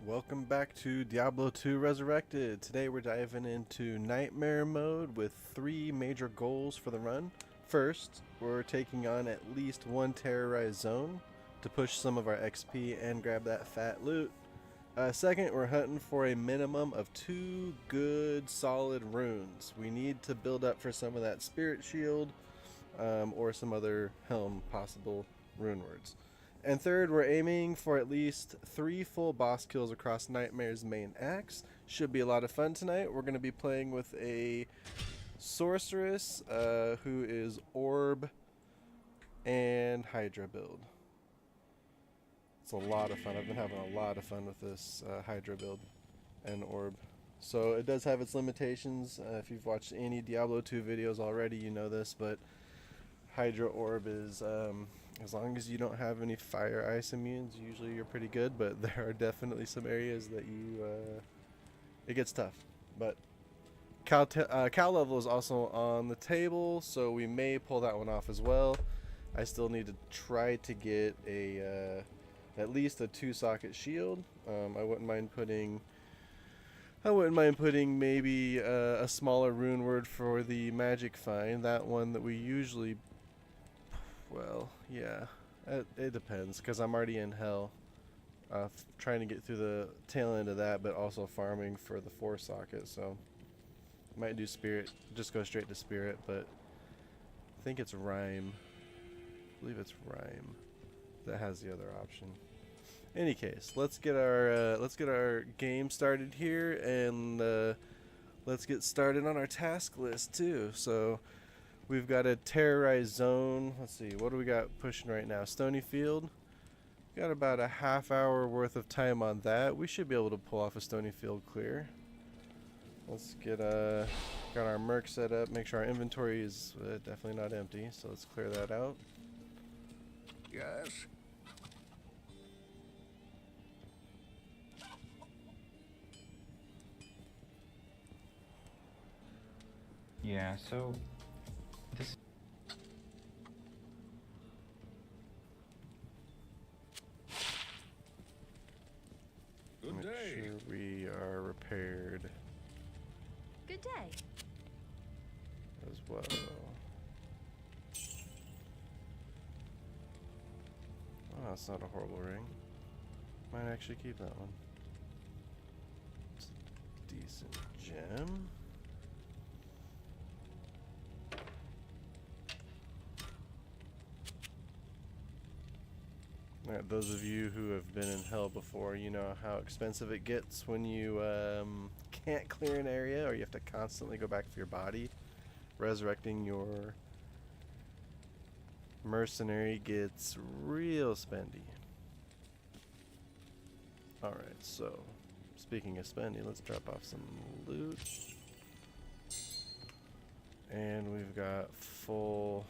Welcome back to Diablo II Resurrected. Today we're diving into Nightmare mode with three major goals for the run. First, we're taking on at least one Terrorized Zone to push some of our XP and grab that fat loot. Second, we're hunting for a minimum of 2 good solid runes. We need to build up for some of that Spirit Shield or some other helm possible rune words. And third, we're aiming for at least 3 full boss kills across Nightmare's main axe. Should be a lot of fun tonight. We're going to be playing with a sorceress who is Orb and Hydra build. It's a lot of fun. I've been having a lot of fun with this Hydra build and Orb. So it does have its limitations. If you've watched any Diablo 2 videos already, you know this, but Hydra Orb is... as long as you don't have any fire ice immunes, usually you're pretty good, but there are definitely some areas that it gets tough. But Cal level is also on the table, so we may pull that one off as well. I still need to try to get a at least a 2-socket shield. I wouldn't mind putting maybe a smaller rune word for the magic find, that one that we usually... Well, yeah, it depends, because I'm already in hell, trying to get through the tail end of that, but also farming for the 4-socket, so might do spirit, just go straight to spirit, but I think it's rhyme. I believe it's rhyme that has the other option. Any case, let's get our game started here, and let's get started on our task list too. So we've got a Terrorized Zone. Let's see, what do we got pushing right now? Stony Field. Got about a half-hour worth of time on that. We should be able to pull off a Stony Field clear. Let's get got our merc set up. Make sure our inventory is definitely not empty. So let's clear that out. Yes. Yeah, so this Good Make day. sure we are repaired Good day. as well. Oh, that's not a horrible ring. Might actually keep that one. It's a decent gem. Alright, those of you who have been in hell before, you know how expensive it gets when you can't clear an area, or you have to constantly go back for your body. Resurrecting your mercenary gets real spendy. Alright, so speaking of spendy, let's drop off some loot. And we've got full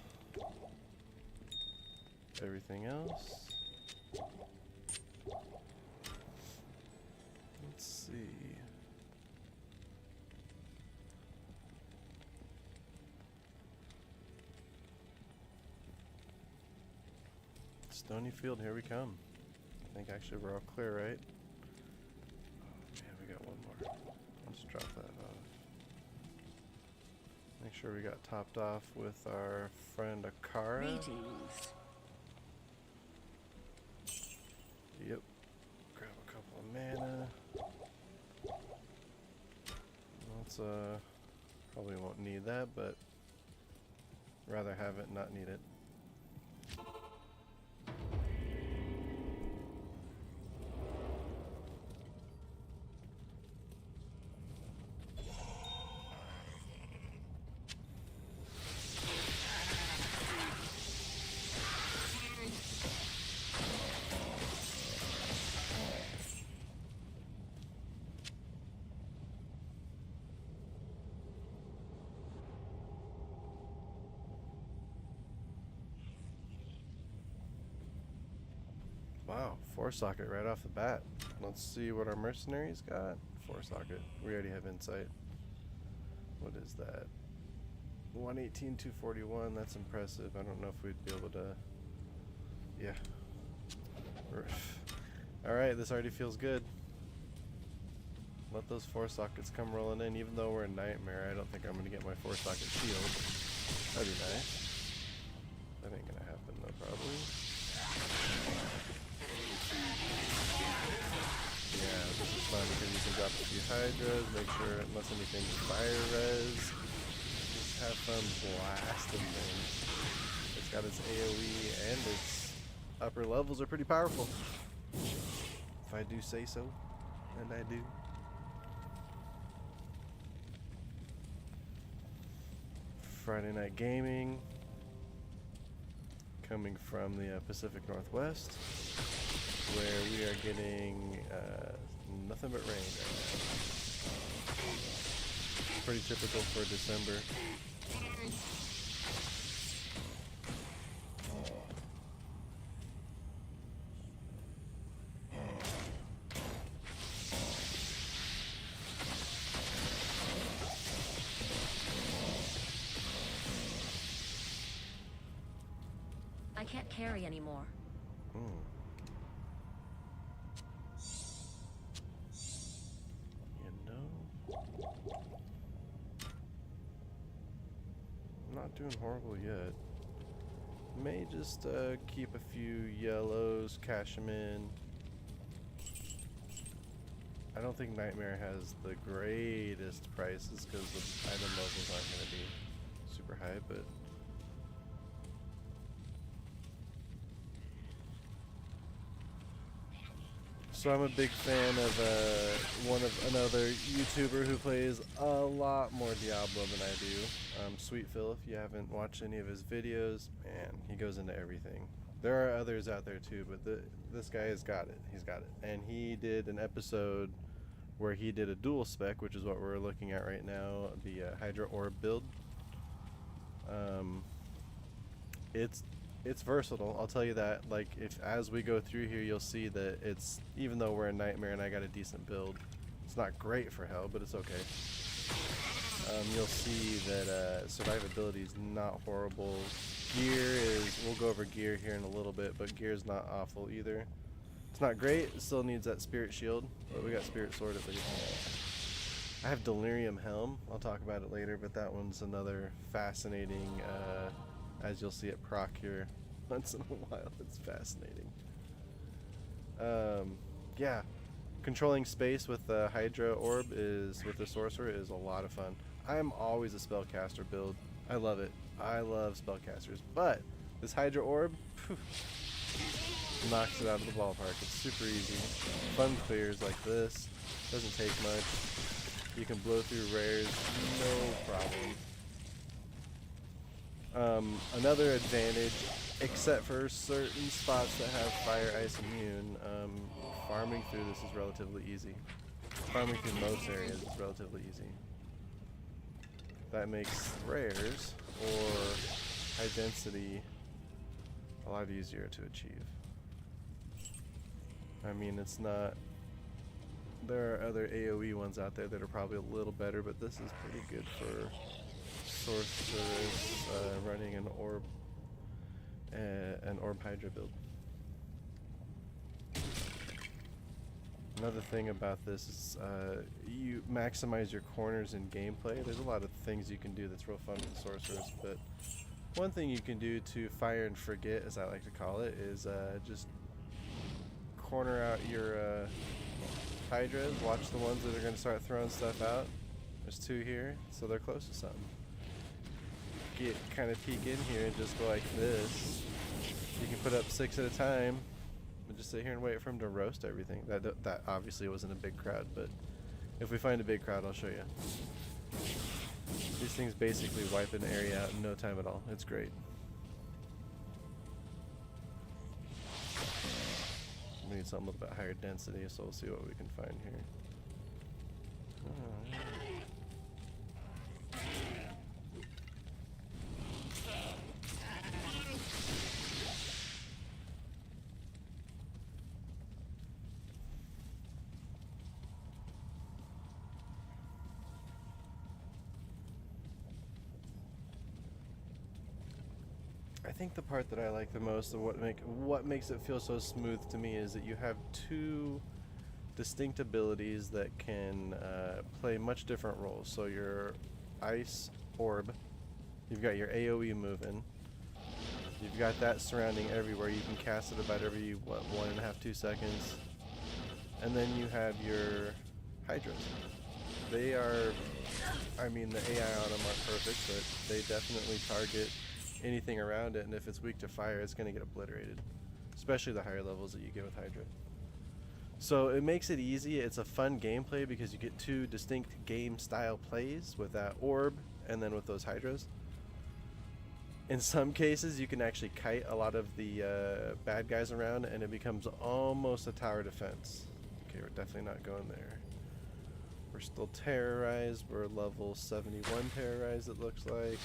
everything else. Let's see. Stonyfield, here we come. I think actually we're all clear, right? Oh man, we got one more. Let's drop that off. Make sure we got topped off with our friend Akara. Greetings. Yep. Grab a couple of mana. Let's probably won't need that, but rather have it not need it. Wow, 4-socket right off the bat. Let's see what our mercenaries got. 4-socket. We already have insight. What is that? 118, 241. That's impressive. I don't know if we'd be able to... Yeah. Alright, this already feels good. Let those 4 sockets come rolling in. Even though we're in Nightmare, I don't think I'm going to get my 4 socket shield. That'd be nice. That ain't going to happen though, probably. Yeah, this is fun because you can drop a few Hydras, make sure, unless anything fire res, just have fun blasting things. It's got its AoE and its upper levels are pretty powerful. If I do say so, and I do. Friday Night Gaming, coming from the Pacific Northwest, where we are getting nothing but rain right now. Pretty typical for December. I can't carry anymore. You know, I'm not doing horrible yet. May just keep a few yellows, cash them in. I don't think Nightmare has the greatest prices because the item levels aren't going to be super high, but so I'm a big fan of another YouTuber who plays a lot more Diablo than I do. Sweet Phil, if you haven't watched any of his videos, man, he goes into everything. There are others out there too, but this guy has got it. He's got it. And he did an episode where he did a dual spec, which is what we're looking at right now, the Hydra Orb build. It's versatile, I'll tell you that. Like, if as we go through here, you'll see that it's, even though we're in Nightmare and I got a decent build, it's not great for Hell, but it's okay. You'll see that survivability is not horrible. Gear is, we'll go over gear here in a little bit, but gear is not awful either. It's not great, it still needs that Spirit Shield, but we got Spirit Sword at least. I have Delirium Helm, I'll talk about it later, but that one's another fascinating, as you'll see it proc here once in a while. It's fascinating. Yeah, controlling space with the Hydra Orb with the Sorcerer is a lot of fun. I'm always a spellcaster build. I love it. I love spellcasters, but this Hydra Orb knocks it out of the ballpark. It's super easy. Fun clears like this. Doesn't take much. You can blow through rares, no problem. Another advantage, except for certain spots that have fire, ice, immune, farming through this is relatively easy. Farming through most areas is relatively easy. That makes rares or high density a lot easier to achieve. I mean, it's not, there are other AoE ones out there that are probably a little better, but this is pretty good for Sorceress running an Orb Hydra build. Another thing about this is you maximize your corners in gameplay. There's a lot of things you can do that's real fun with Sorceress, but one thing you can do to fire and forget, as I like to call it, is just corner out your Hydras. Watch the ones that are going to start throwing stuff out. There's 2 here, so they're close to something. Get kind of peek in here and just go like this. You can put up 6 at a time and just sit here and wait for them to roast everything. That obviously wasn't a big crowd, but if we find a big crowd, I'll show you. These things basically wipe an area out in no time at all. It's great. We need something a little bit higher density, so we'll see what we can find here. I think the part that I like the most, of what makes it feel so smooth to me, is that you have 2 distinct abilities that can play much different roles. So your ice orb, you've got your AoE moving. You've got that surrounding everywhere. You can cast it about every, what, 1.5, 2 seconds. And then you have your hydras. They are, I mean, the AI on them aren't perfect, but they definitely target anything around it, and if it's weak to fire, it's going to get obliterated. Especially the higher levels that you get with Hydra. So it makes it easy. It's a fun gameplay because you get two distinct game style plays with that orb and then with those Hydras. In some cases, you can actually kite a lot of the bad guys around, and it becomes almost a tower defense. Okay, we're definitely not going there. We're still terrorized. We're level 71 terrorized, it looks like.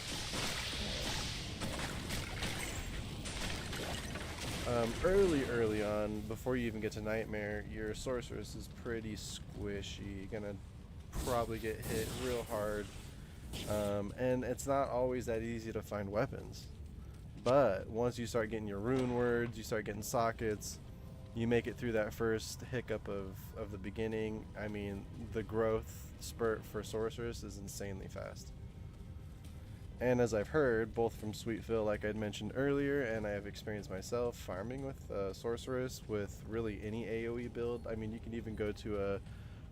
Early on, before you even get to Nightmare, your sorceress is pretty squishy. You're gonna probably get hit real hard. And it's not always that easy to find weapons. But once you start getting your rune words, you start getting sockets, you make it through that first hiccup of the beginning. I mean, the growth spurt for sorceress is insanely fast. And as I've heard, both from Sweet Phil, like I'd mentioned earlier, and I have experienced myself farming with sorceress with really any AoE build. I mean, you can even go to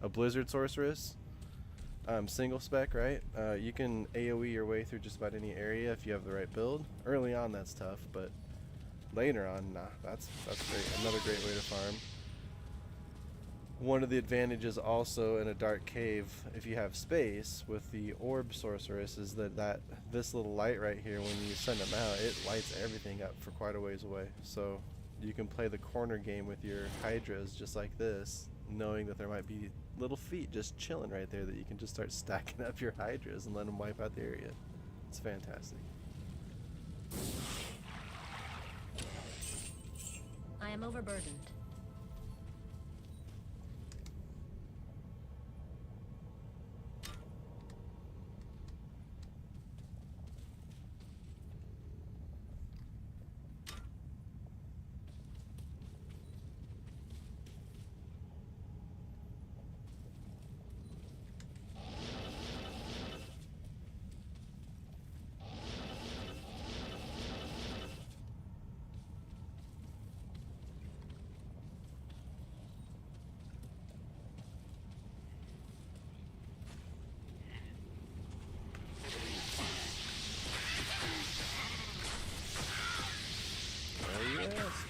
a Blizzard sorceress, single spec, right? You can AoE your way through just about any area if you have the right build. Early on, that's tough, but later on, nah, that's great. Another great way to farm. One of the advantages also in a dark cave, if you have space with the orb sorceress, is that this little light right here, when you send them out, it lights everything up for quite a ways away. So you can play the corner game with your hydras just like this, knowing that there might be little feet just chilling right there that you can just start stacking up your hydras and let them wipe out the area. It's fantastic. I am overburdened.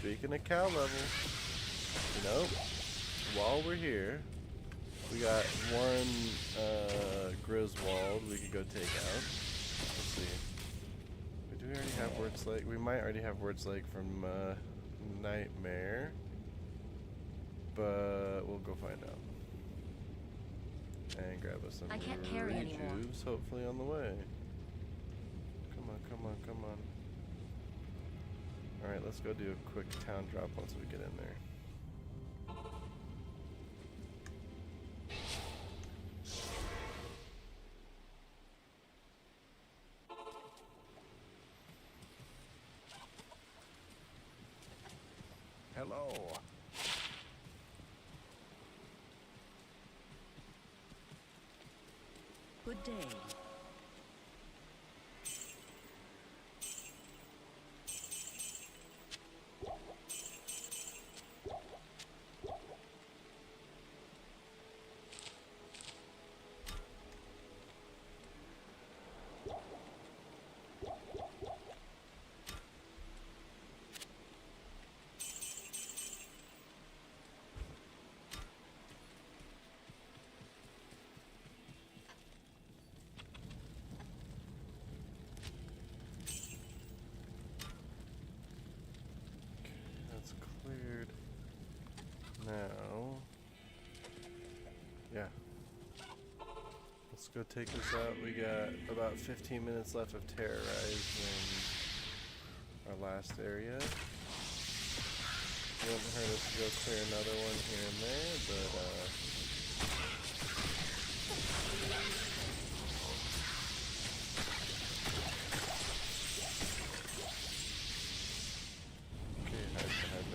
Speaking of cow level, you know, while we're here, we got one Griswold we could go take out. Let's see. Do we already have Word Slake? We might already have Word Slake from Nightmare, but we'll go find out. And grab us some I can't carry anymore. rejuves, hopefully on the way. Come on, come on, come on. Alright, let's go do a quick town drop once we get in there. Hello. Good day. Cleared. Now, yeah. Let's go take this out. We got about 15 minutes left of Terrorized in our last area. It wouldn't hurt us to go clear another one here and there, but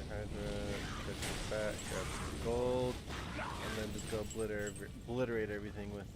Hydra, catch it back, grab some gold, and obliterate everything with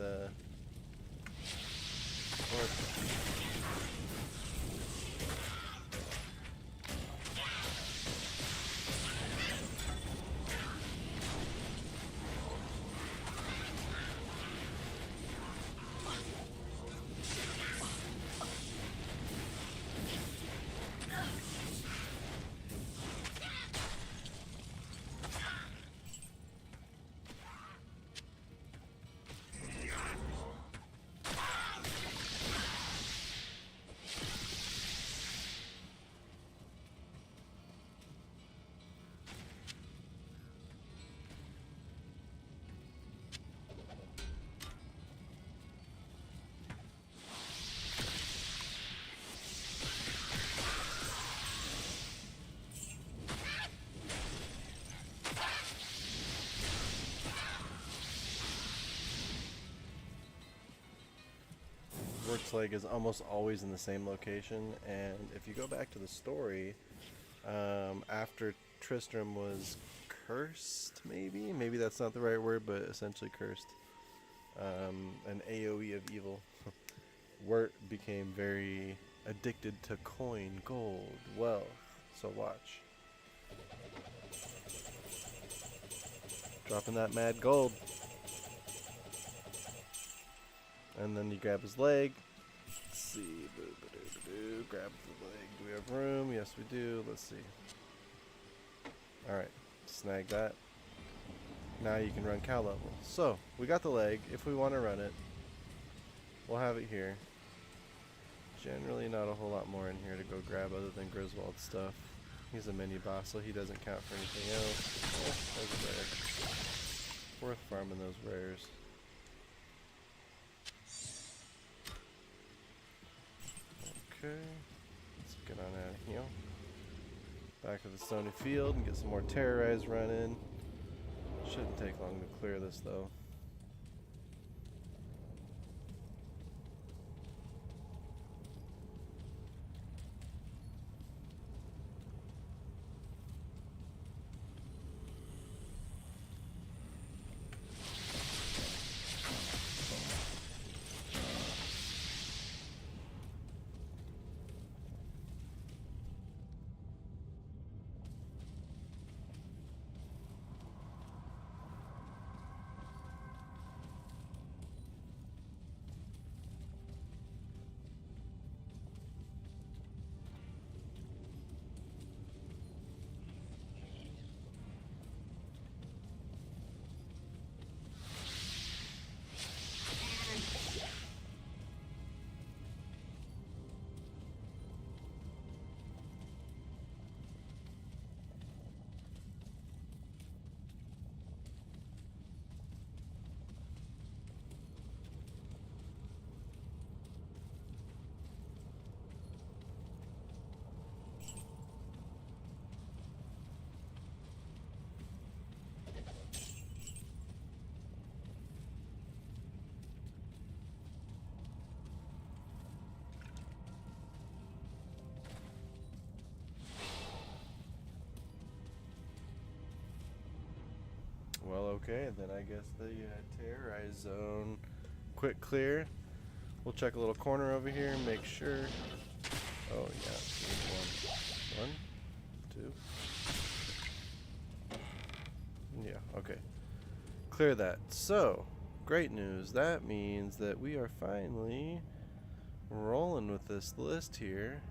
Works like is almost always in the same location, and if you go back to the story, after Tristram was cursed, maybe that's not the right word, but essentially cursed, an AoE of evil, Wirt became very addicted to coin, gold, wealth. So watch. Dropping that mad gold. And then you grab his leg. Let's see. Boo-ba-doo-ba-doo. Grab the leg. Do we have room? Yes, we do. Let's see. Alright. Snag that. Now you can run cow level. So, we got the leg. If we want to run it, we'll have it here. Generally not a whole lot more in here to go grab other than Griswold's stuff. He's a mini boss, so he doesn't count for anything else. Oh, there's a rare. Worth farming those rares. Okay, let's get on out of here. Back to the stony field and get some more Terrorized running. Shouldn't take long to clear this though. Well, okay, then I guess the Terrorized Zone quick clear. We'll check a little corner over here and make sure. Oh, yeah. Here's one. 1, 2. Yeah, okay. Clear that. So, great news. That means that we are finally rolling with this list here.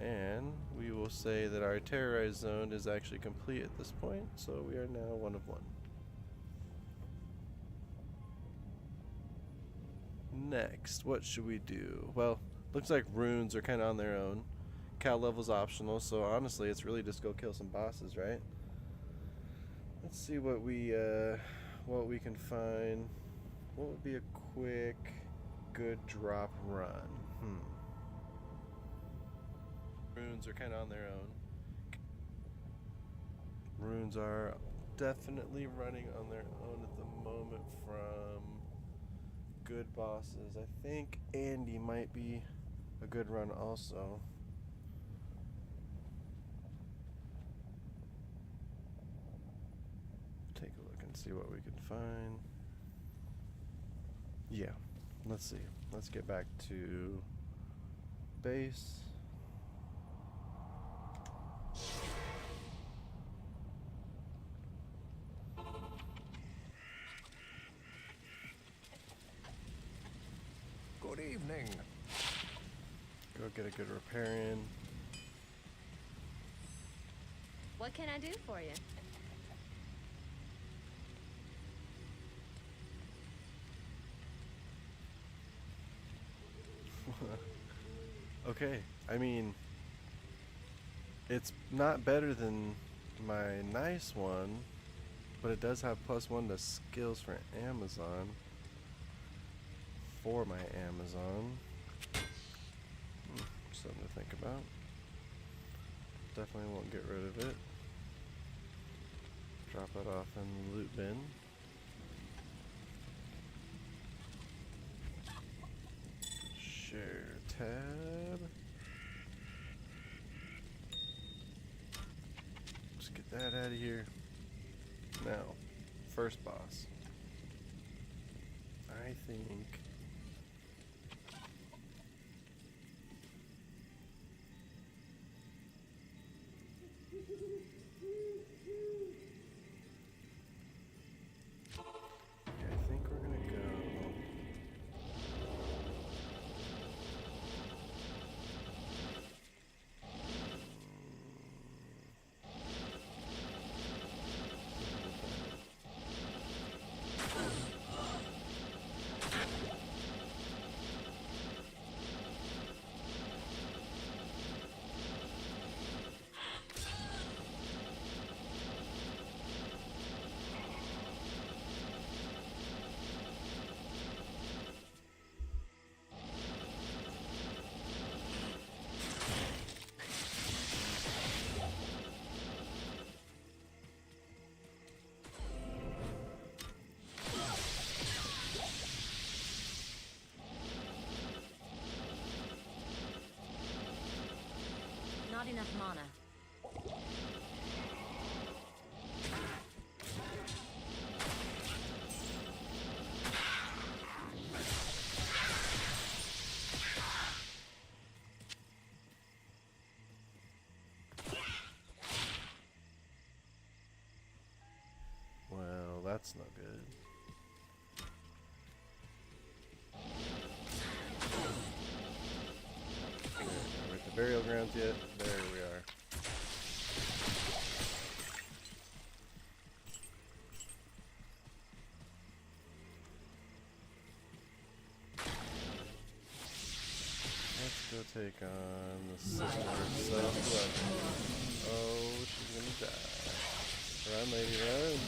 And we will say that our Terrorized Zone is actually complete at this point, so we are now 1 of 1. Next, what should we do? Well, looks like runes are kind of on their own. Cow level's optional, so honestly, it's really just go kill some bosses, right? Let's see what we can find. What would be a quick, good drop run? Runes are kind of on their own. Runes are definitely running on their own at the moment from good bosses. I think Andy might be a good run also. take a look and see what we can find. Yeah, let's see. Let's get back to base. Good evening. Go get a good repair in. What can I do for you? Okay, I mean, it's not better than my nice one, but it does have +1 to skills for Amazon. For my Amazon. Something to think about. Definitely won't get rid of it. Drop it off in the loot bin. Share tab. Let's get that out of here. Now, first boss. I think we're gonna go. Not enough mana. Well, that's not good. Okay, are we at the burial grounds yet? There we are. Let's go take on the sister of blood. Oh, she's gonna die. Run, lady, run.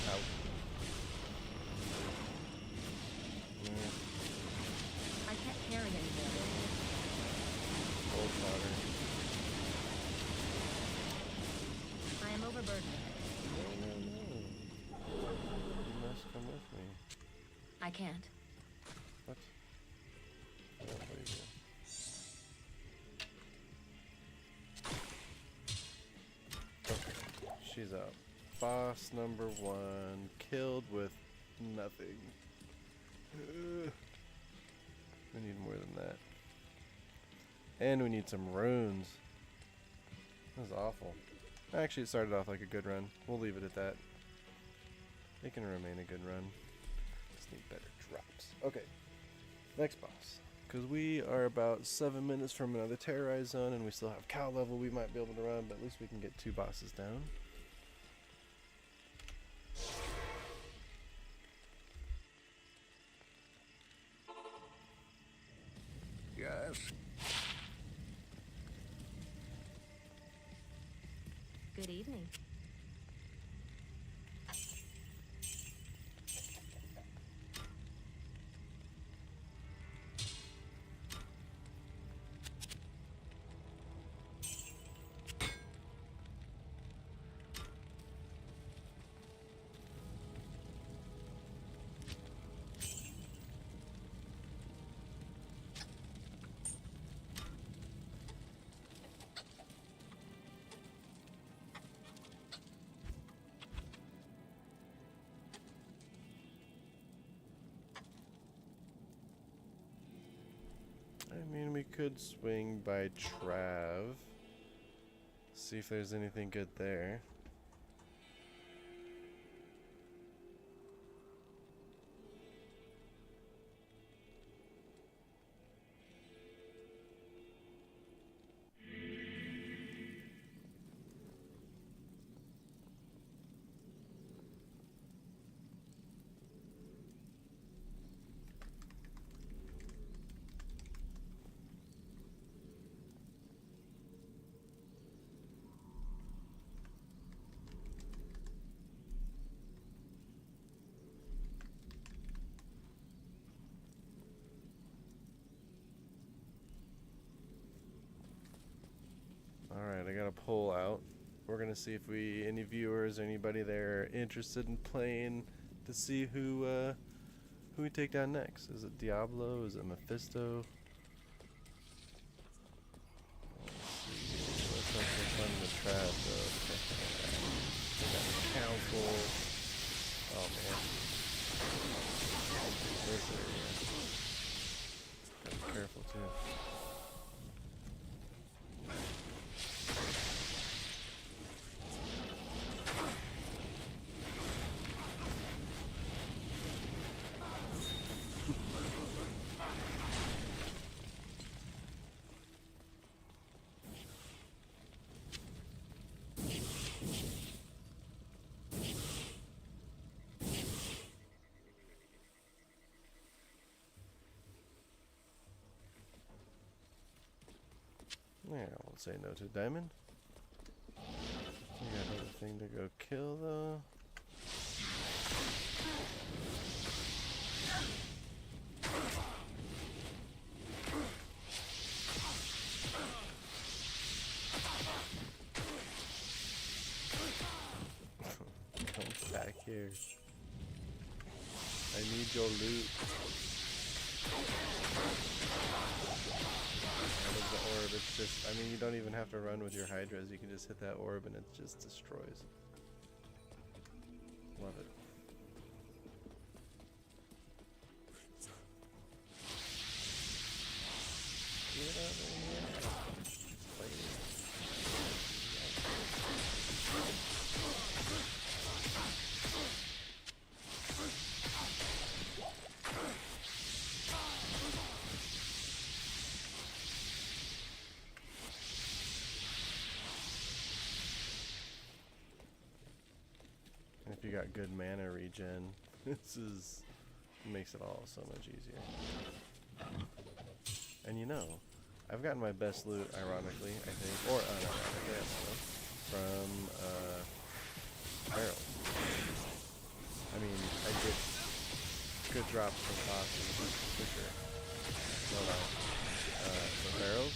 Out. I can't carry anymore. Cold water. I am overburdened. No. You must come with me. I can't. What? Oh, there you go. Okay, she's out. Boss number 1, killed with nothing. We need more than that. And we need some runes. That was awful. Actually, it started off like a good run. We'll leave it at that. It can remain a good run. Just need better drops. Okay, next boss. Because we are about 7 minutes from another Terrorized Zone, and we still have cow level we might be able to run, but at least we can get 2 bosses down. Yes. Good evening. I mean, we could swing by Trav. See if there's anything good there. Alright, I got a poll out. We're gonna see if any viewers or anybody there are interested in playing to see who we take down next. Is it Diablo? Is it Mephisto? Let's hope for fun in the trap though. We got the council. Oh man. This area. Gotta be careful too. Yeah, I won't say no to Diamond. We got another thing to go kill though. Come back here. I need your loot. Out of the orb, it's just, I mean, you don't even have to run with your hydras, you can just hit that orb and it just destroys. Love it. Get over here. Lady. If you got good mana regen, makes it all so much easier. And you know, I've gotten my best loot, ironically, I think, or unironically, I don't know, from barrels. I mean, I get good drops from bosses, for sure. So barrels,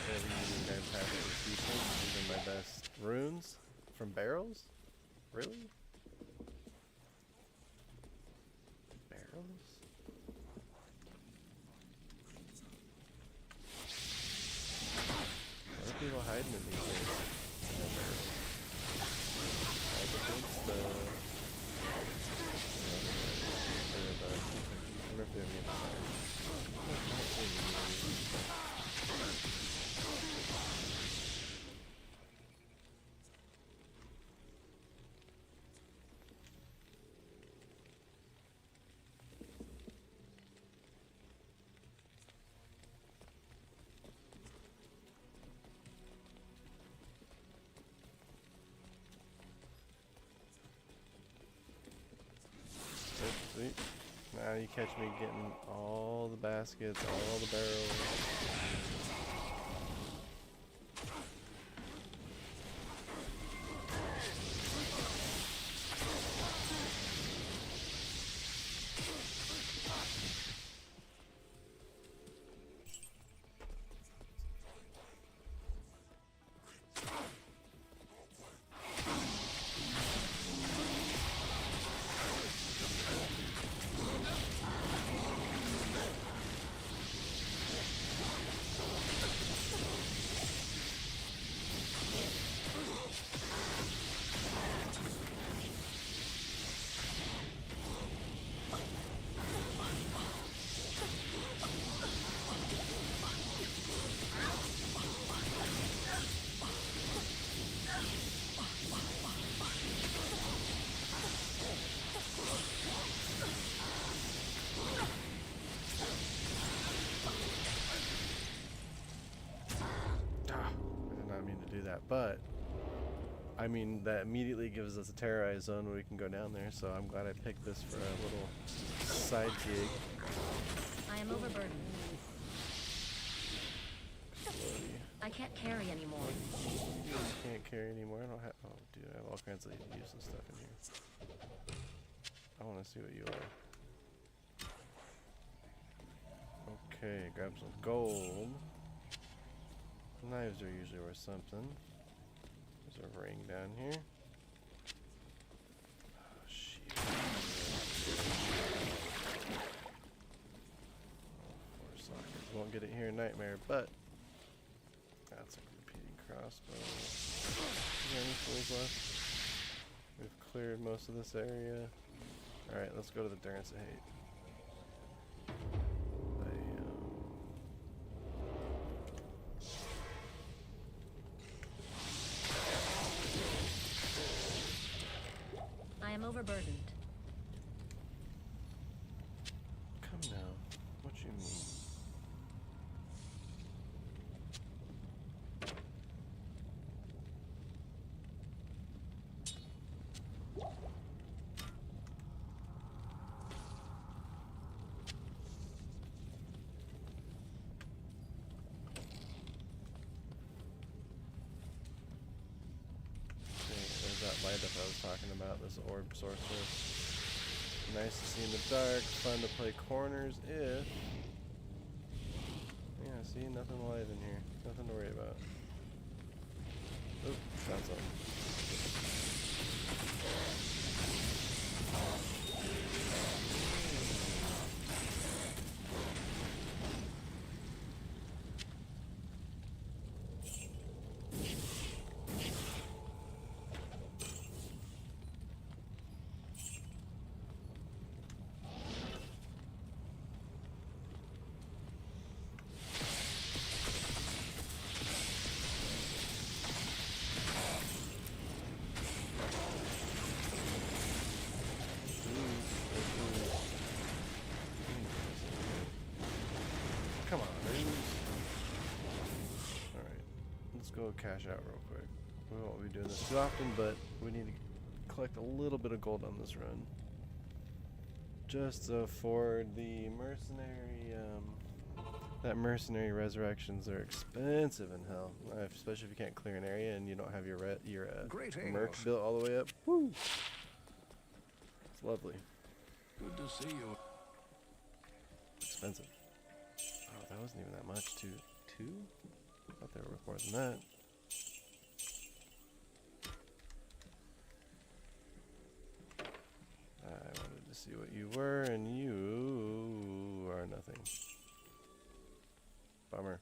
whatever you guys have that is decent, these are my best runes from barrels? Really? Barrels? What are people hiding in these days? No barrels. I against the... I wonder if they're on the other side. Sweet. Now you catch me getting all the baskets, all the barrels. but I mean that immediately gives us a terrorized zone where we can go down there. So I'm glad I picked this for a little side gig. I am overburdened. Slowly. I can't carry anymore. Can't carry anymore. I don't have. Oh, dude, I have all kinds of useless stuff in here. I want to see what you are. Okay, grab some gold. Knives are usually worth something. There's a ring down here. Oh, shit. Four sockets. Won't get it here in Nightmare, but that's a repeating crossbow. Is there any fools left? We've cleared most of this area. Alright, let's go to the Durance of Hate. I am overburdened. Come now. What you mean? There's that light up I was talking about, this orb sorceress. Nice to see in the dark, fun to play corners if... Yeah, see, nothing alive in here. Nothing to worry about. Oop, found something. Come on, dude. Alright, let's go cash out real quick. We won't be doing this too often, but we need to collect a little bit of gold on this run. Just for the mercenary, that mercenary resurrections are expensive in hell. Especially if you can't clear an area and you don't have your merc built all the way up. Woo! It's lovely. Good to see you. Expensive. Oh, that wasn't even that much. Two? I thought they were worth more than that. I wanted to see what you were, and you are nothing. Bummer.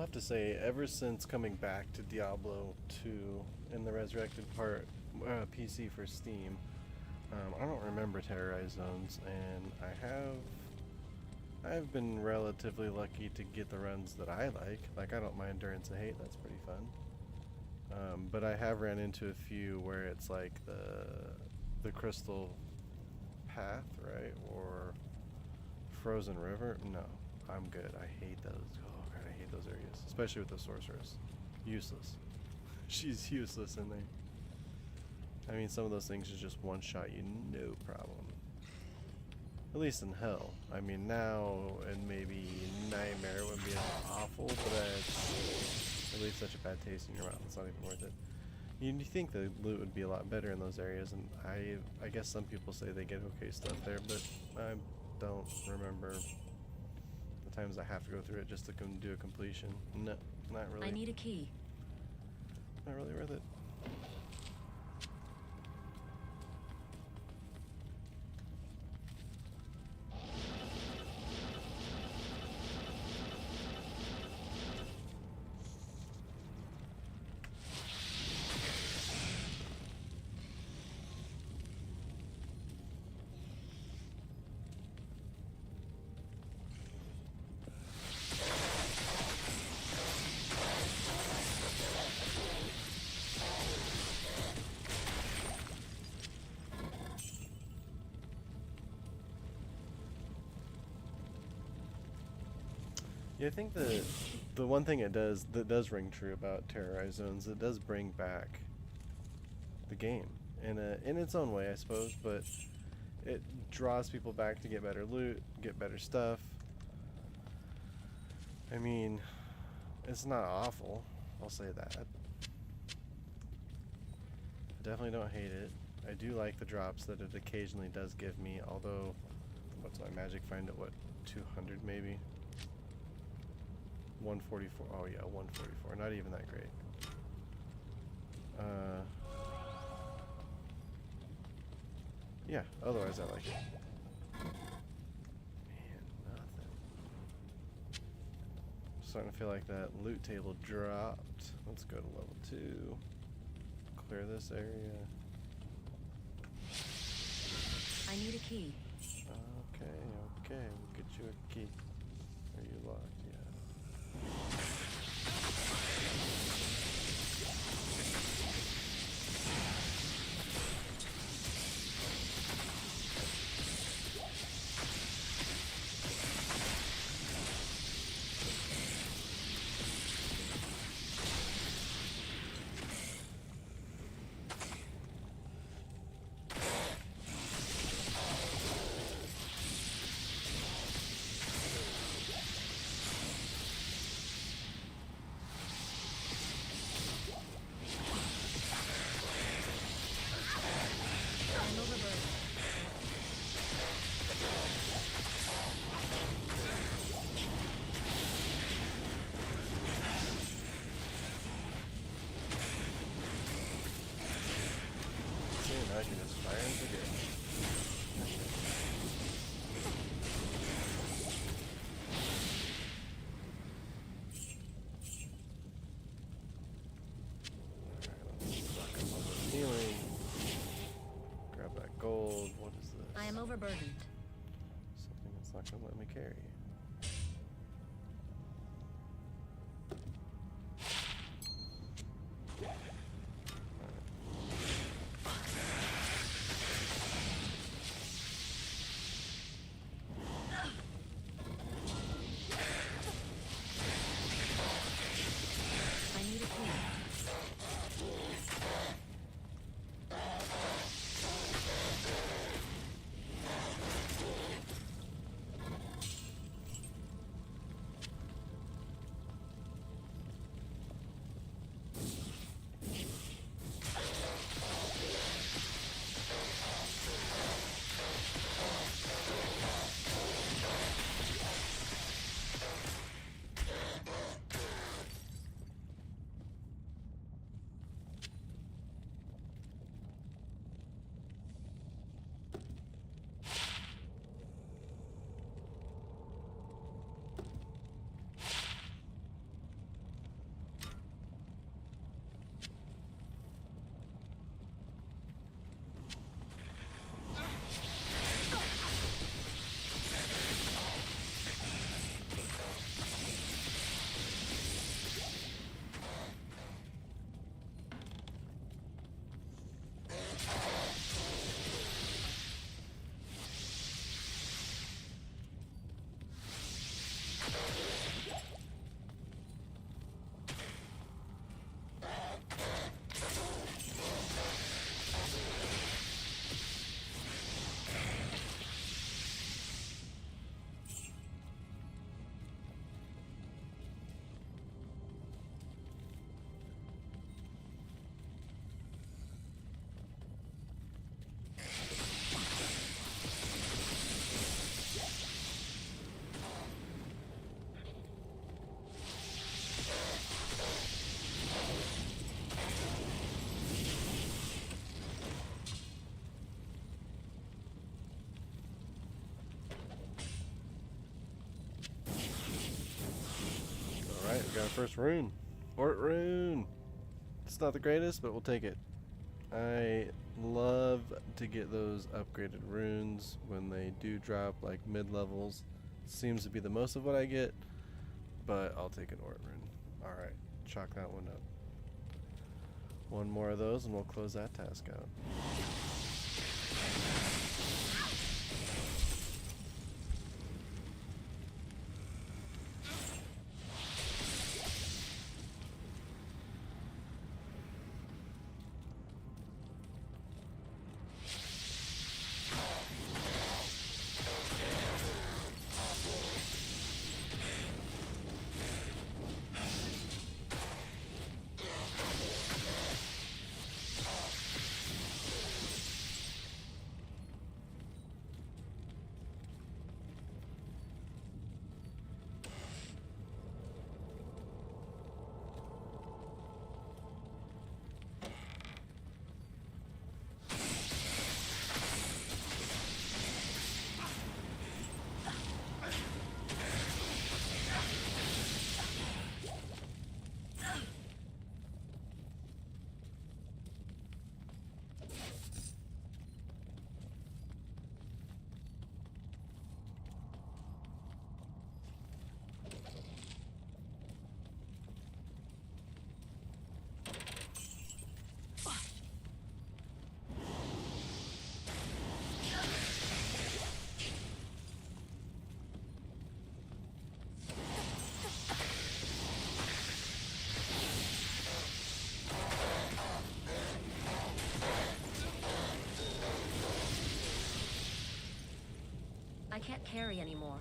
I'll have to say, ever since coming back to Diablo 2 in the Resurrected part, PC for Steam, I don't remember Terrorized Zones, and I've been relatively lucky to get the runs that I like. Like, I don't mind Endurance of Hate, that's pretty fun. But I have ran into a few where it's like the Crystal Path, right? Or Frozen River? No, I'm good. I hate those. Oh god, I hate those areas. Especially with the Sorceress. Useless. She's useless in there. I mean, some of those things is just one shot you, no problem. At least in Hell. I mean, now and maybe Nightmare would be awful, but that's at least such a bad taste in your mouth. It's not even worth it. You think the loot would be a lot better in those areas, and I guess some people say they get okay stuff there, but I don't remember the times I have to go through it just to do a completion. No, not really. I need a key. Not really worth it. Yeah, I think the one thing that does ring true about Terrorized Zones, it does bring back the game in its own way, I suppose, but it draws people back to get better loot, get better stuff. I mean, it's not awful, I'll say that. I definitely don't hate it. I do like the drops that it occasionally does give me, although, what's my magic find at, what, 200 maybe? 144. Oh yeah, 144. Not even that great. Yeah, otherwise I like it. Man, nothing. Starting to feel like that loot table dropped. Let's go to level 2. Clear this area. I need a key. Okay, we'll get you a key. Are you locked? Yeah. I'm overburdened. See, now I can just fire into the healing. Grab that gold. What is this? I am overburdened. Something that's not gonna let me carry. I need a key. first rune. Ort rune. It's not the greatest, but we'll take it. I love to get those upgraded runes when they do drop like mid-levels. Seems to be the most of what I get, but I'll take an Ort rune. Alright, chalk that one up. One more of those and we'll close that task out. I can't carry anymore.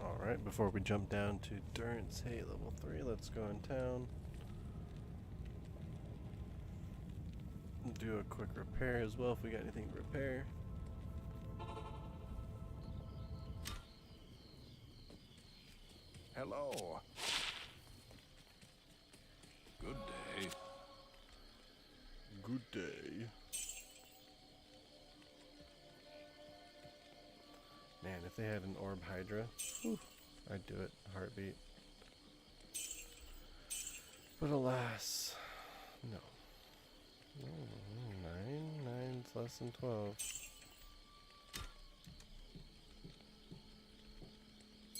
Alright, before we jump down to Durance Hate level 3, let's go in town. Do a quick repair as well if we got anything to repair. Hello. Good day. Good day. Man, if they had an Orb Hydra, whew, I'd do it. Heartbeat. But alas, no. Oh, 9? 9's less than 12.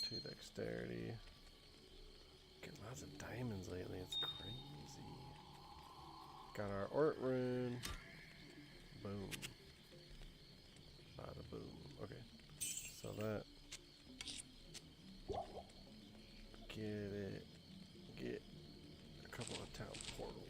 2 dexterity. Getting lots of diamonds lately, it's crazy. Got our Ort rune. Boom. Bada boom. Okay. So that. Get a couple of town portals.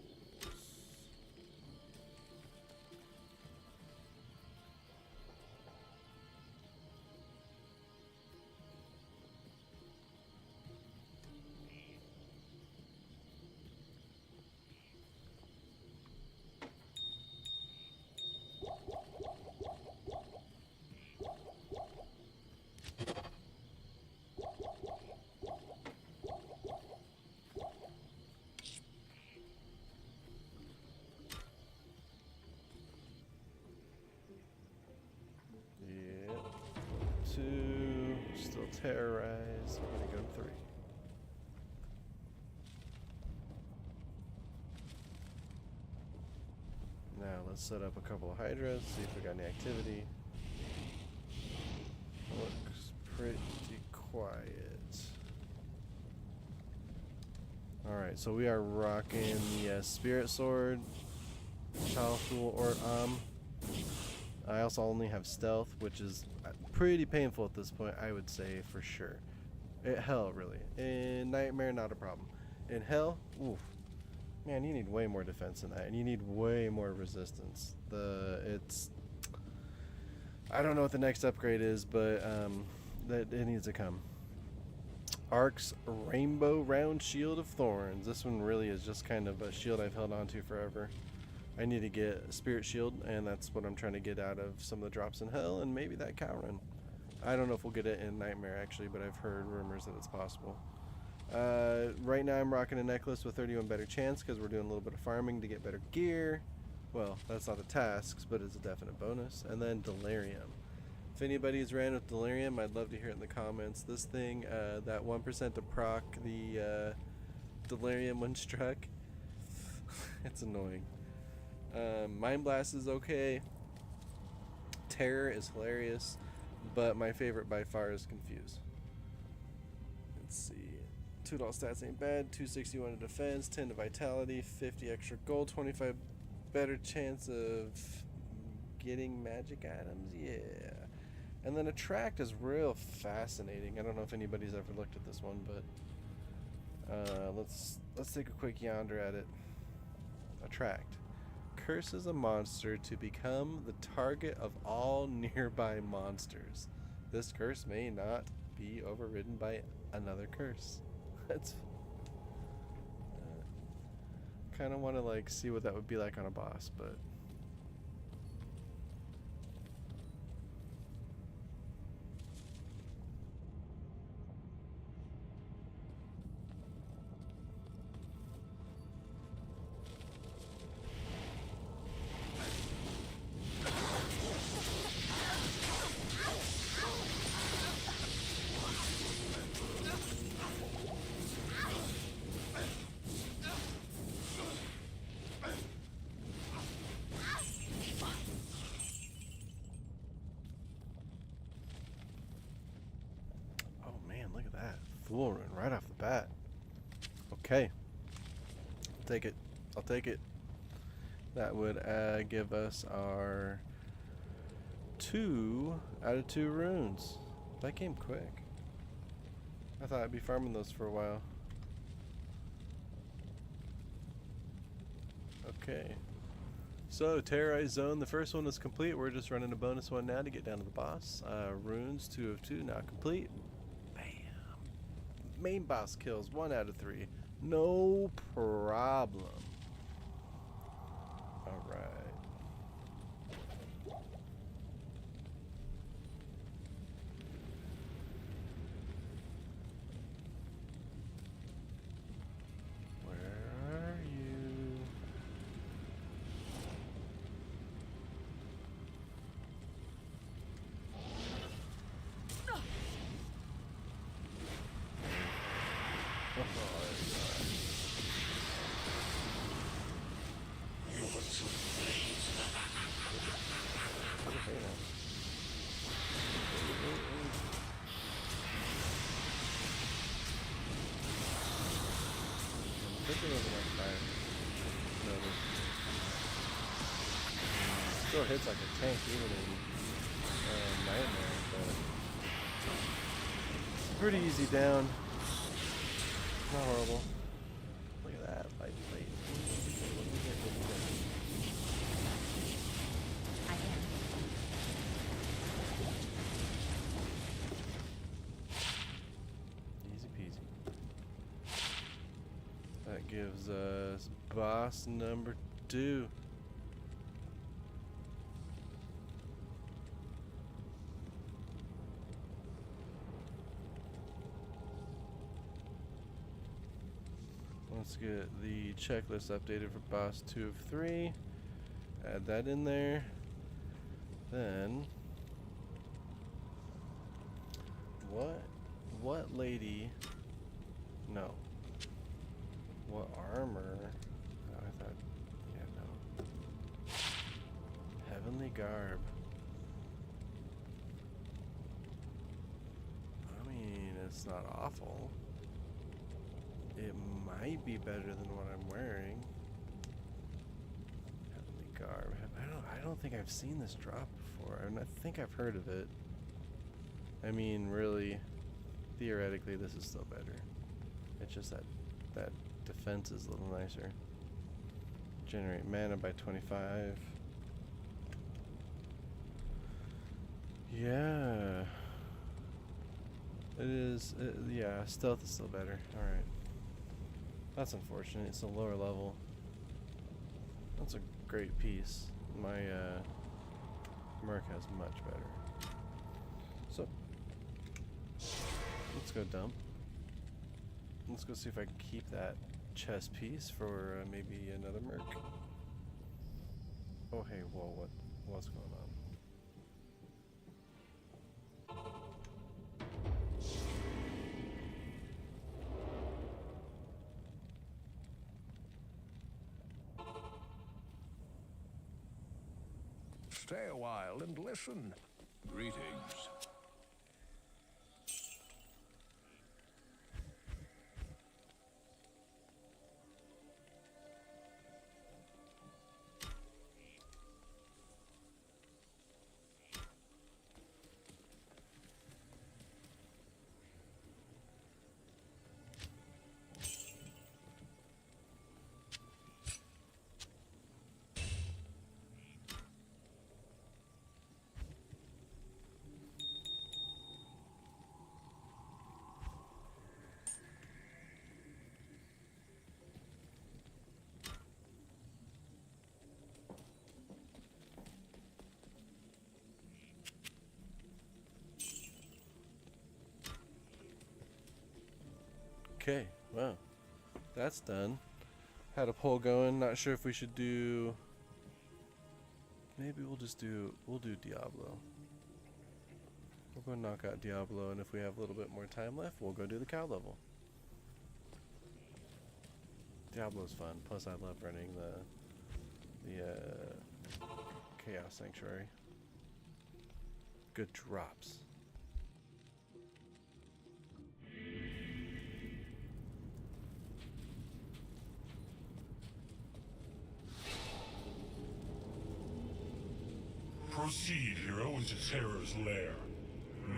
Terrorize. We're gonna go to 3. Now let's set up a couple of hydras, see if we got any activity. Looks pretty quiet. Alright, so we are rocking the Spirit Sword, Powerful or I also only have Stealth, which is pretty painful at this point, I would say for sure. Hell, really. In Nightmare, not a problem. In Hell, oof. Man, you need way more defense than that, and you need way more resistance. I don't know what the next upgrade is, but that it needs to come. Ark's Rainbow Round Shield of Thorns. This one really is just kind of a shield I've held on to forever. I need to get a Spirit Shield, and that's what I'm trying to get out of some of the drops in Hell, and maybe that cow run. I don't know if we'll get it in Nightmare, actually, but I've heard rumors that it's possible. Right now I'm rocking a necklace with 31 better chance because we're doing a little bit of farming to get better gear. Well, that's not the tasks, but it's a definite bonus. And then Delirium. If anybody's ran with Delirium, I'd love to hear it in the comments. This thing, that 1% to proc the Delirium when struck, it's annoying. Mind Blast is okay. Terror is hilarious, but my favorite by far is Confuse. Let's see. 2 stats ain't bad. 261 to defense, 10 to vitality, 50 extra gold, 25 better chance of getting magic items. Yeah. And then Attract is real fascinating. I don't know if anybody's ever looked at this one, but let's take a quick yonder at it. Attract. Curses a monster to become the target of all nearby monsters. This curse may not be overridden by another curse. That's kind of want to like see what that would be like on a boss, but look at that. Full run right off the bat. Okay. Take it. I'll take it. That would give us our 2 out of 2 runes. That came quick. I thought I'd be farming those for a while. Okay. So, Terrorized Zone, the first one is complete. We're just running a bonus one now to get down to the boss. Runes, 2 of 2, now complete. Main boss kills 1 out of 3. No problem. Alright. Where are you? Still hits like a tank even in Nightmare, but pretty easy down. Not horrible. Look at that light plate. Easy peasy. That gives us boss number 2. Let's get the checklist updated for boss 2 of 3. Add that in there. Then, what what lady? No. What armor? Oh, I thought. Yeah, no. Heavenly garb. I mean, it's not awful. It might be better than what I'm wearing. Heavenly garb. I don't think I've seen this drop before. I think I've heard of it. I mean, really, theoretically, this is still better. It's just that defense is a little nicer. Generate mana by 25. Yeah. It is. Yeah, stealth is still better. Alright. That's unfortunate. It's a lower level. That's a great piece. My Merc has much better. So, let's go dump. Let's go see if I can keep that chest piece for maybe another Merc. Oh hey, whoa, what's going on? Stay a while and listen. Greetings. Okay, well, that's done. Had a poll going. Not sure if we should do. Maybe we'll do Diablo. We'll go knock out Diablo, and if we have a little bit more time left, we'll go do the cow level. Diablo's fun. Plus, I love running the Chaos Sanctuary. Good drops. Proceed, hero, into Terror's lair.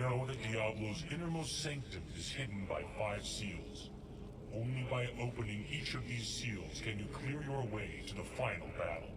Know that Diablo's innermost sanctum is hidden by 5 seals. Only by opening each of these seals can you clear your way to the final battle.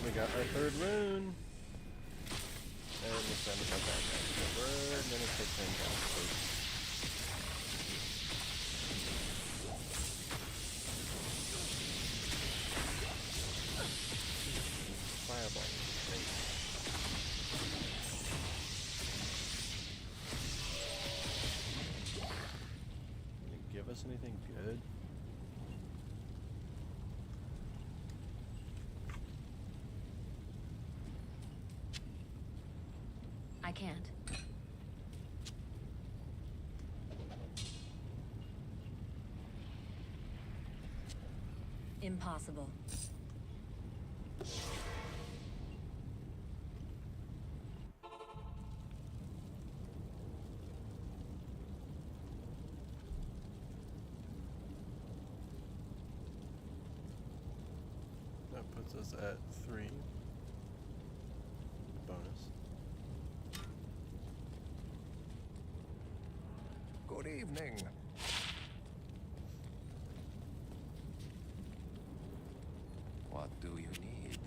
We got our third rune. And it's time to come back. We're gonna take 10 down, please. Fireball. Can you give us anything good? I can't. Impossible. That puts us at 3. Bonus. Good evening. What do you need?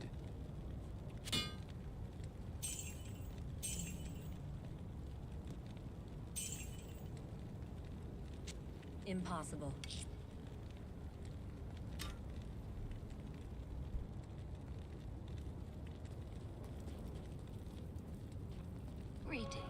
Impossible. Greetings.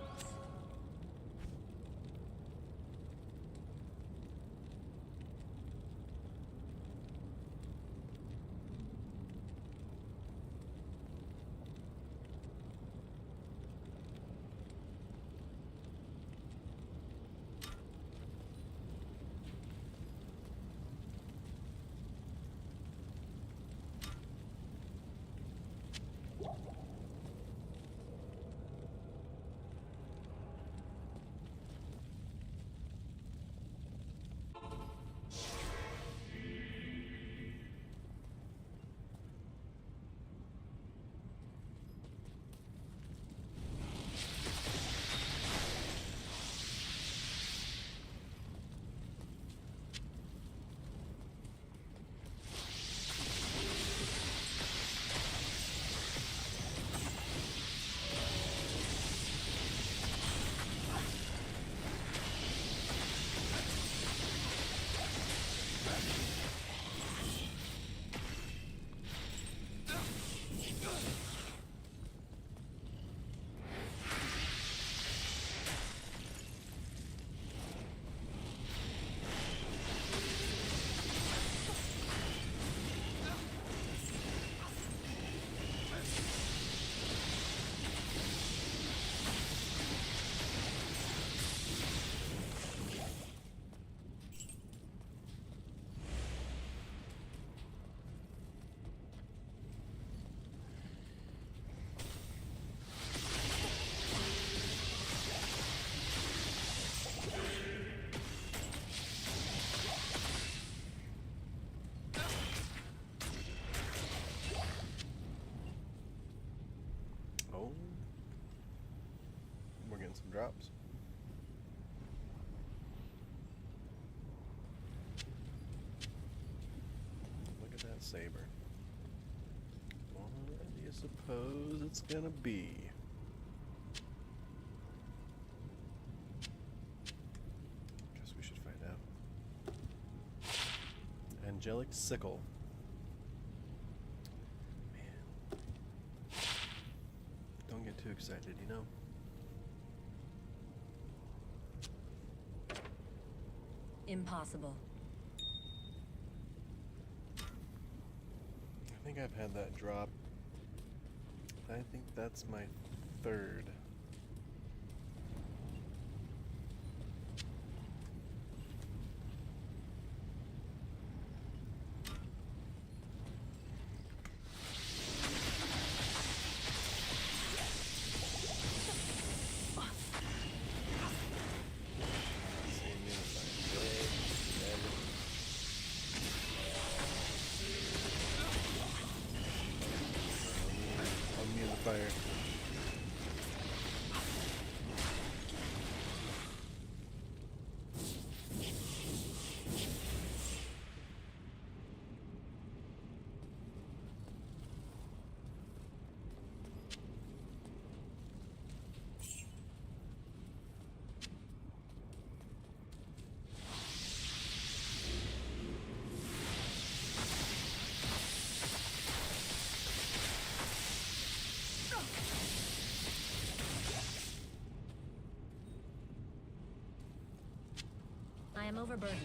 Oh. We're getting some drops. Look at that saber. What do you suppose it's gonna be? Guess we should find out. Angelic sickle. Man. Don't get too excited, you know? Impossible. I think I've had that drop. I think that's my third. Fire. I am overburdened.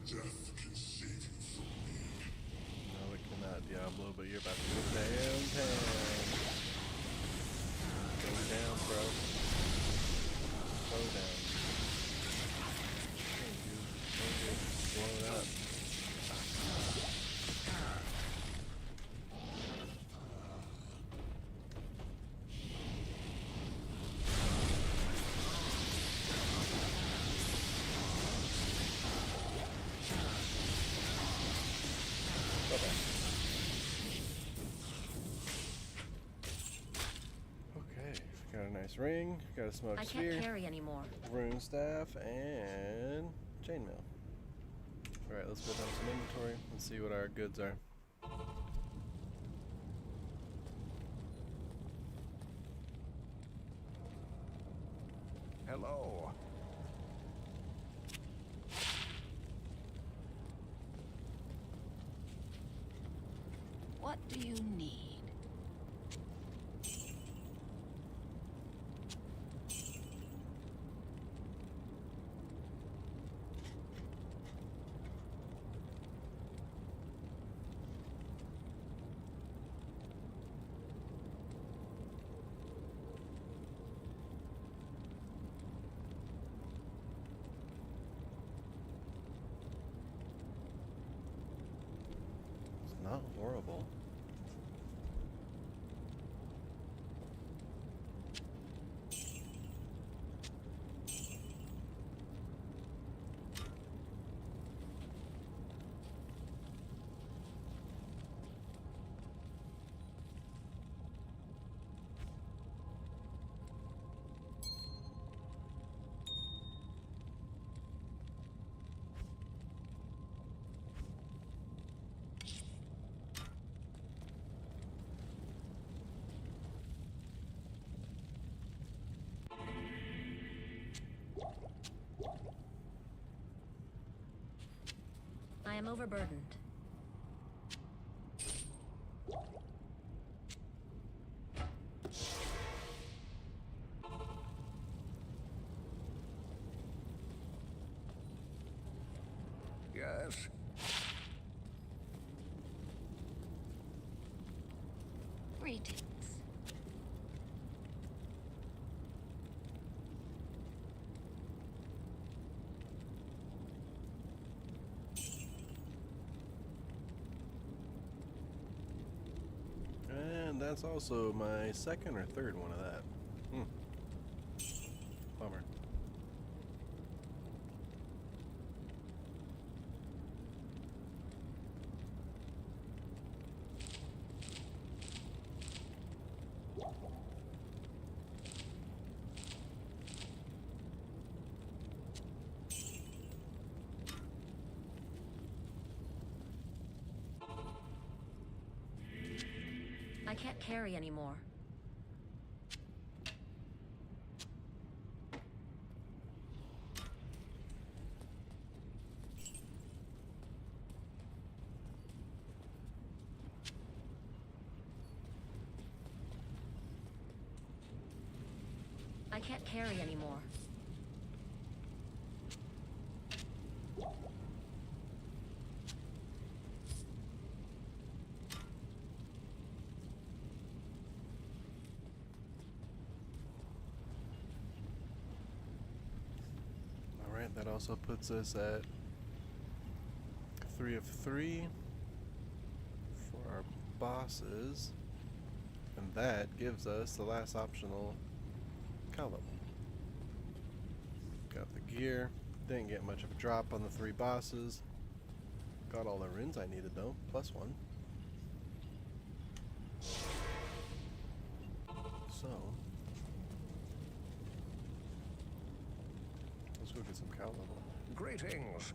Death can save you from me. No, it cannot, Diablo, but you're about to go downtown. Go down, bro. Go down. Thank you. Thank you. Blow it up. Okay, got a nice ring, got a smoke I sphere, can't carry anymore. rune staff, and chainmail. Alright, let's go down some inventory and see what our goods are. Hello. What do you need? It's not horrible. I am overburdened. Yes. Greetings. And that's also my second or third one of that. Bummer. I can't carry anymore. I can't carry anymore. That also puts us at 3 of 3 for our bosses. And that gives us the last optional column. Got the gear. Didn't get much of a drop on the 3 bosses. Got all the runes I needed though, plus 1. So, let's go get some cow level. Greetings.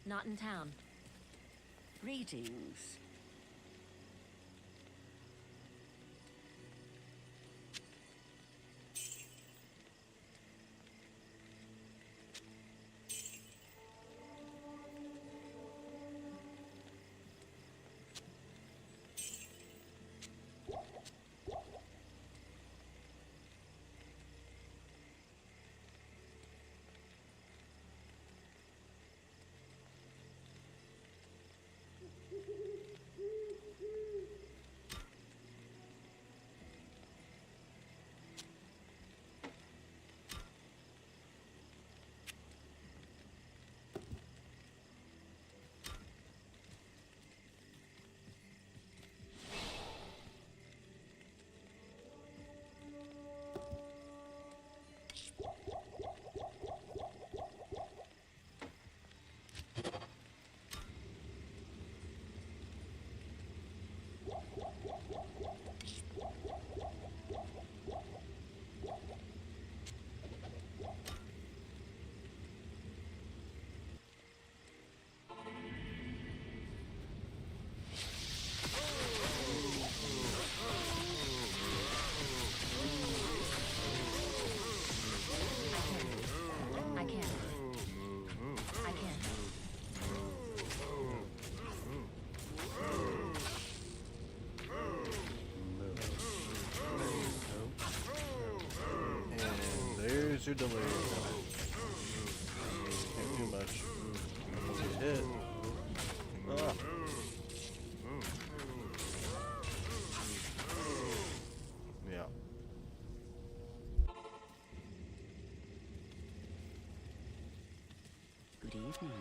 Not in town. Greetings. I can't. I can't. And there's your delay. Can't do much. Get hit. Ah. Yeah. Good evening.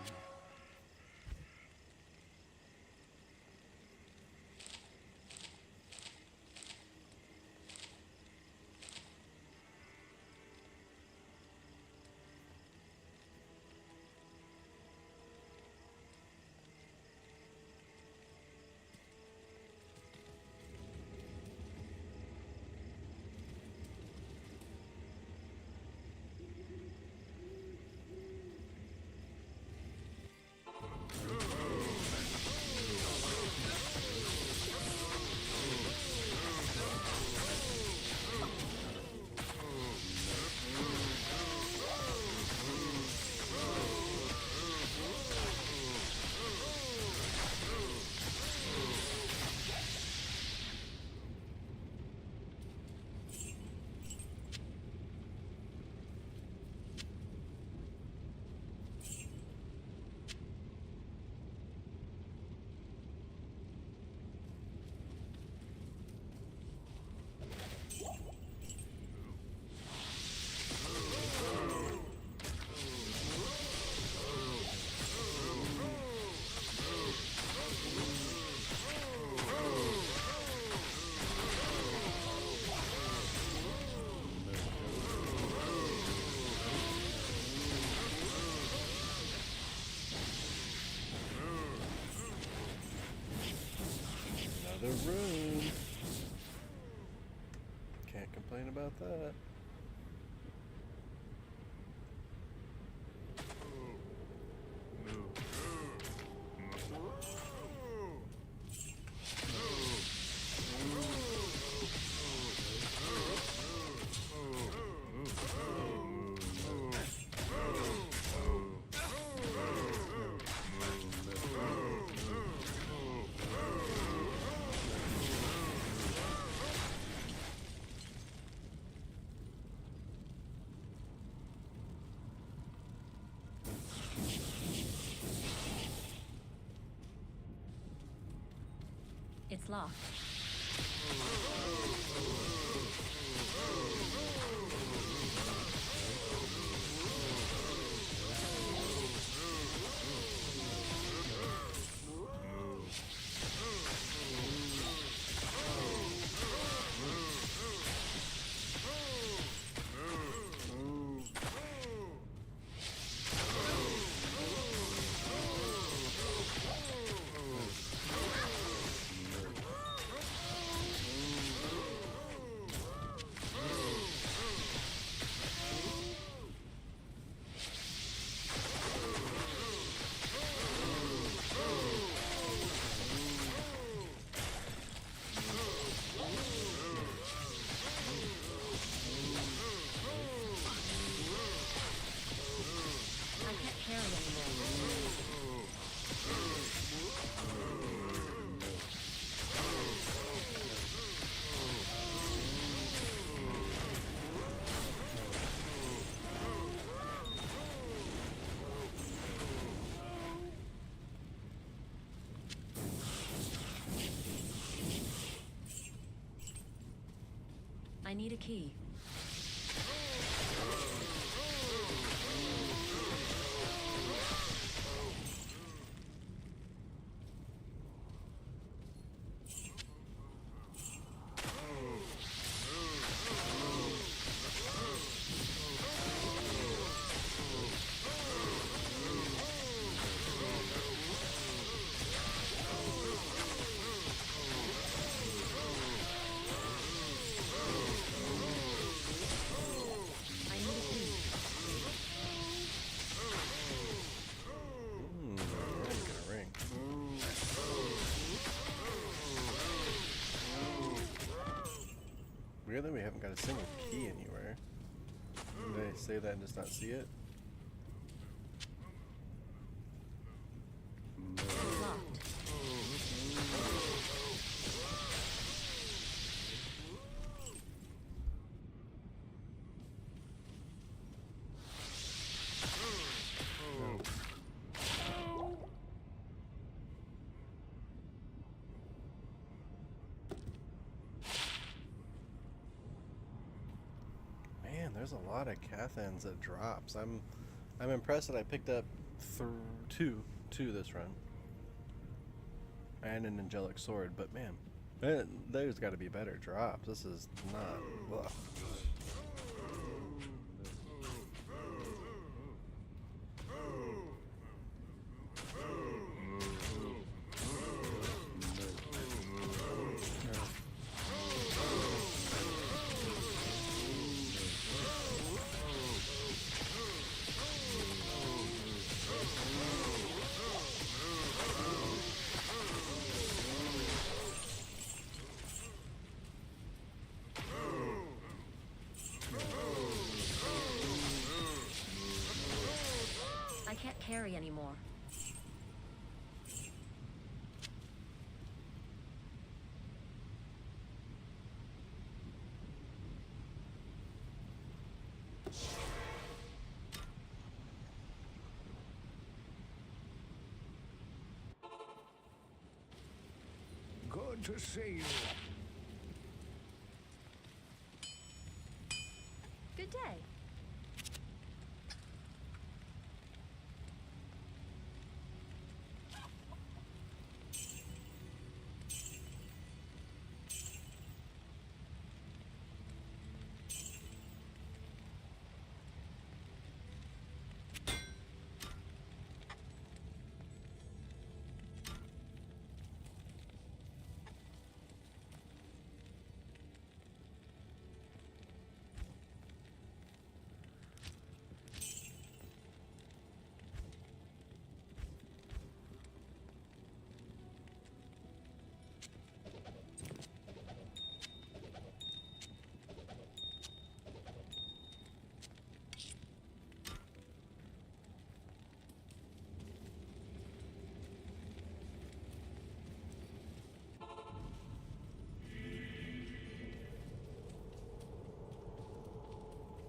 Another rune. Can't complain about that. locked. I can't carry anymore. I need a key. I need a key. That's gonna ring. Weirdly, we haven't got a single key anywhere. Did I say that and just not see it? Locked. Man, there's a lot of Cathans that drops. I'm impressed that I picked up two this run, and an angelic sword. But man, there's got to be better drops. This is not. Ugh. I can't carry anymore. Good to see you. Good day.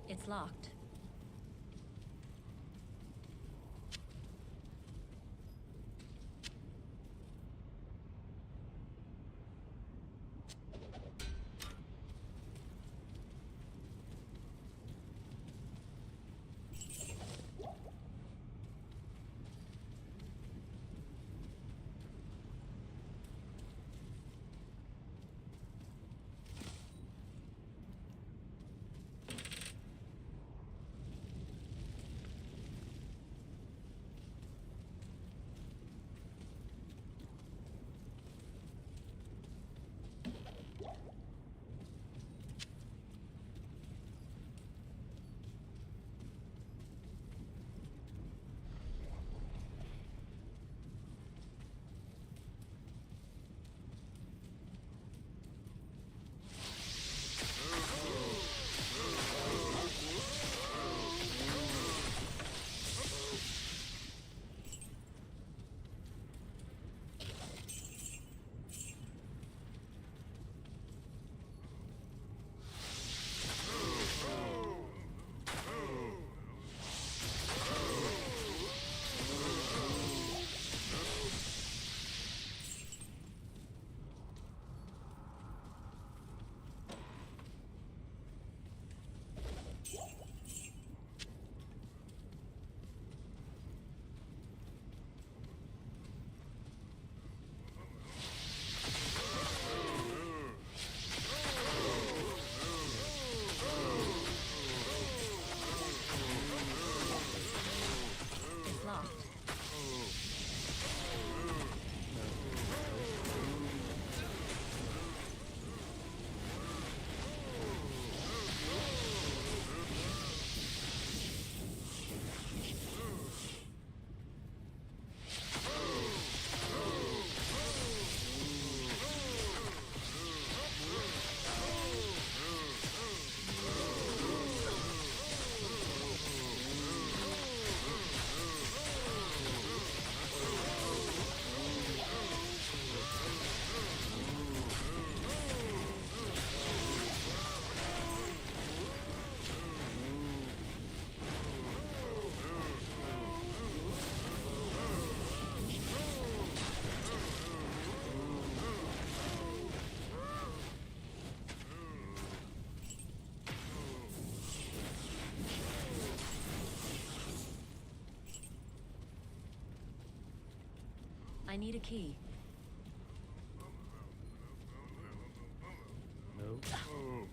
It's locked. I need a key. No. No.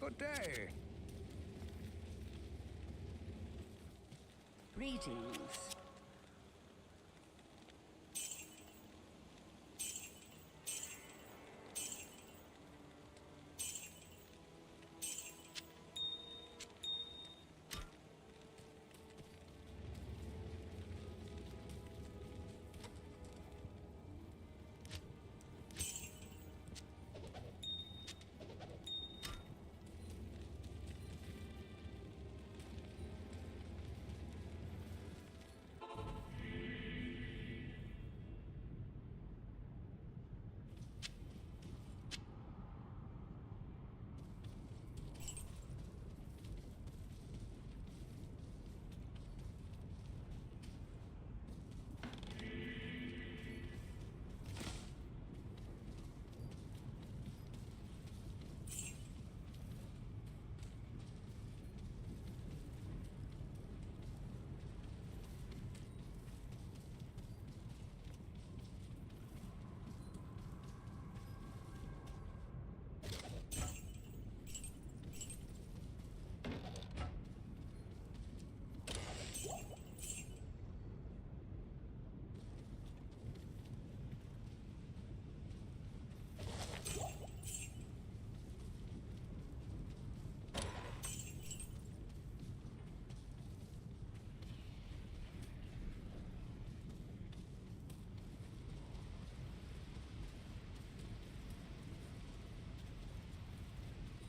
Good day. Greetings.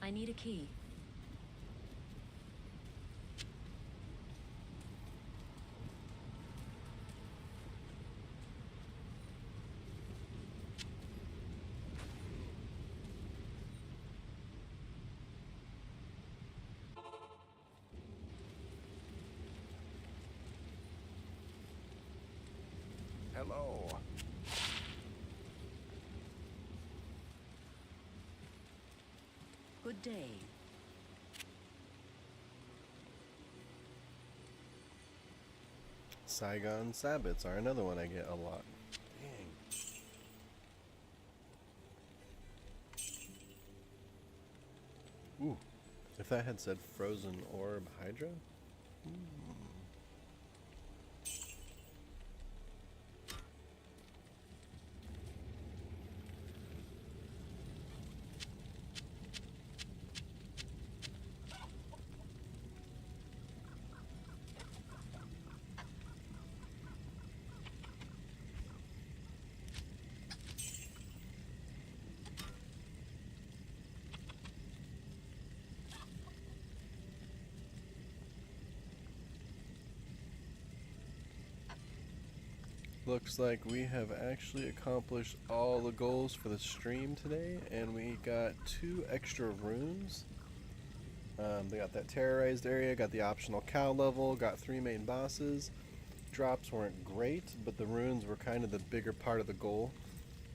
I need a key. Hello. Good day. Saigon Sabbats are another one I get a lot. Dang. Ooh. If that had said Frozen Orb Hydra? Looks like we have actually accomplished all the goals for the stream today, and we got 2 extra runes. They got that terrorized area, got the optional cow level, got 3 main bosses. Drops weren't great, but the runes were kind of the bigger part of the goal.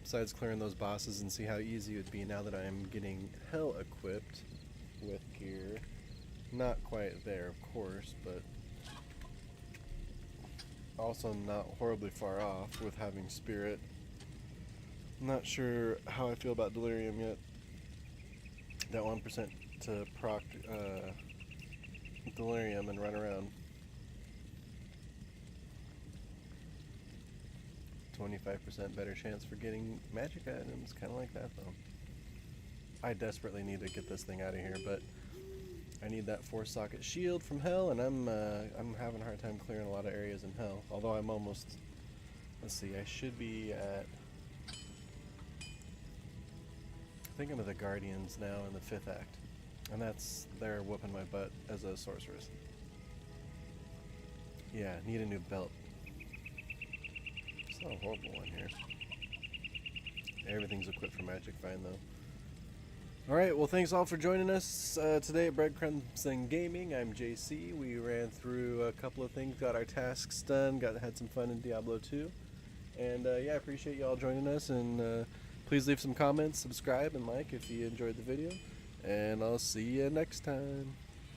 Besides clearing those bosses and see how easy it would be now that I'm getting hell equipped with gear. Not quite there, of course, but also not horribly far off with having spirit. Not sure how I feel about delirium yet. That 1% to proc delirium and run around. 25% better chance for getting magic items. Kind of like that though. I desperately need to get this thing out of here, but I need that 4-socket shield from hell, and I'm having a hard time clearing a lot of areas in hell. Although I'm almost, let's see, I should be at, I think I'm at the Guardians now in the 5th act, and they're whooping my butt as a sorceress. Yeah, need a new belt. It's not a horrible one here. Everything's equipped for magic fine though. Alright, well thanks all for joining us today at Breadcrumbs and Gaming. I'm JC. We ran through a couple of things, got our tasks done, had some fun in Diablo 2. And yeah, I appreciate y'all joining us, and please leave some comments, subscribe, and like if you enjoyed the video. And I'll see you next time.